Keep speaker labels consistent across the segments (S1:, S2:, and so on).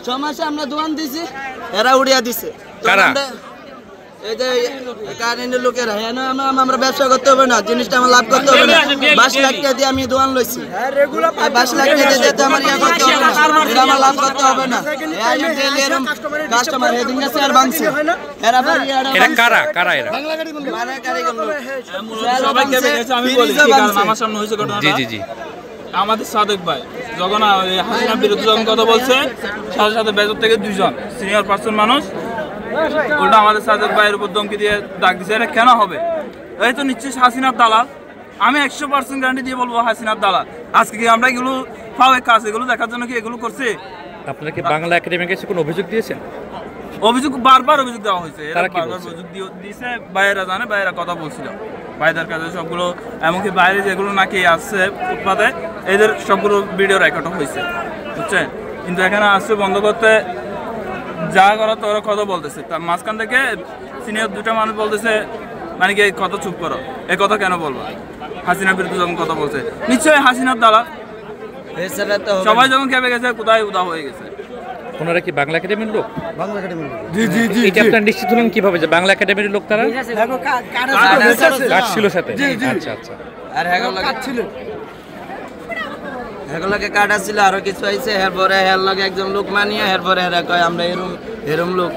S1: সমস্যা আমরা দোয়ান দিছি, এরা উড়িয়া দিছে। লোকেরা আমরা ব্যবসা করতে হবে না, জিনিসটা আমার লাভ করতে হবে না। 22 লাখ টাকা দিয়ে আমি দোয়ান লইছি, 22 লাখ টাকা দিয়ে আমার ইয়া করতে হবে না, এটা আমার লাভ করতে হবে না। কাস্টমার হেদিন গেছে আর ভাঙছে। এরা কারা কারা এরা
S2: আমি বলি আমার সামনে হয়েছে ঘটনা। জি জি জি, আমাদের সাদেক ভাই যখন হাসিনার বিরুদ্ধে যখন কথা বলছে, সাথে সাথে বেজর থেকে 2 জন সিনিয়র পার্সন মানুষ ওটা আমাদের সাদেক ভাইয়ের উপর ধমকি দিয়ে ডাক দিচ্ছে। এটা কেন হবে? এই তো নিশ্চয়ই হাসিনার দালাল। আমি 100% গ্যারান্টি দিয়ে বলবো হাসিনার দালাল। আজকে কি আমরা এগুলো পাওয়ার কাজ এগুলো দেখার জন্য কি এগুলো করছে?
S3: আপনারা কি বাংলা একাডেমির কাছে কোনো অভিযোগ দিয়েছেন?
S2: অভিযোগ বারবার অভিযোগ দেওয়া হয়েছে, বারবার অভিযোগ দিয়েছে। ভাইয়েরা জানে, ভাইয়েরা কথা বলছিল ভাইদের কাছে সবগুলো, এমনকি বাইরে যেগুলো নাকি আসছে ফুটপাতে এদের সবগুলো ভিডিও রেকর্ড হয়েছে, বুঝছেন? কিন্তু এখানে আসছে বন্ধ করতে যা করা তো ওরা কথা বলতেছে। তার মাঝখান থেকে সিনিয়র 2টা মানুষ বলতেছে মানে কি কথা চুপ করো, এই কথা কেন বলবো? হাসিনার বিরুদ্ধে যখন কথা বলছে, নিশ্চয়ই হাসিনার দ্বারা সবাই যখন খেপে গেছে, কোথায় উদা হয়ে গেছে।
S3: ওনারা কি বাংলা একাডেমির লোক? বাংলা একাডেমির লোক। জি জি জি। এটা আপনারা নিশ্চিত হলেন কিভাবে যে বাংলা একাডেমির লোক তারা? কাট ছিল সাথে। আচ্ছা আচ্ছা।
S1: আর কাট ছিল, হেগুলোকে কাটা ছিল, আরো কিছু হয়েছে। এরপরে হের লগে একজন লোক মানিয়ে এরপরে হেরা কয় আমরা এরম লোক।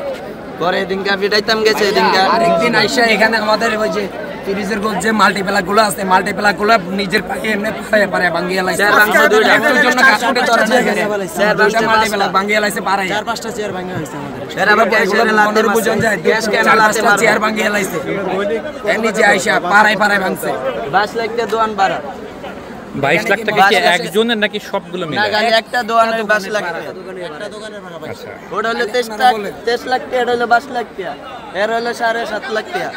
S1: পরে এদিনকার পিটাইতাম গেছে। এদিনকার
S4: আরেকদিন আইসা এখানে আমাদের ওই যে তিরিজের গোল যে মাল্টিপ্লাক গুলো আছে, মাল্টিপ্লাক গুলো নিজের পায়ে এমনি পারে ভাঙিয়ে লাইছে। ভাঙিয়ে লাইছে পাড়ায় 4-5টা চেয়ার ভাঙিয়ে হয়েছে আমাদের। এর আবার গ্যাসের লাতের বুঝন যায়, গ্যাস কেন লাতে চেয়ার ভাঙিয়ে লাইছে। নিচে আইসা পাড়ায় ভাঙছে। 22 লাখ টাকা দোয়ান বাড়া।
S3: 22 লাখ টাকা কি একজনের নাকি সবগুলো মিলে?
S1: না, খালি একটা দোকানের 22 লাখ টাকা। একটা দোকানের ভাড়া। আচ্ছা, ওটা হলো 23 লাখ টাকা, এটা হলো 22 লাখ টাকা, এর হলো 7.5 লাখ টাকা।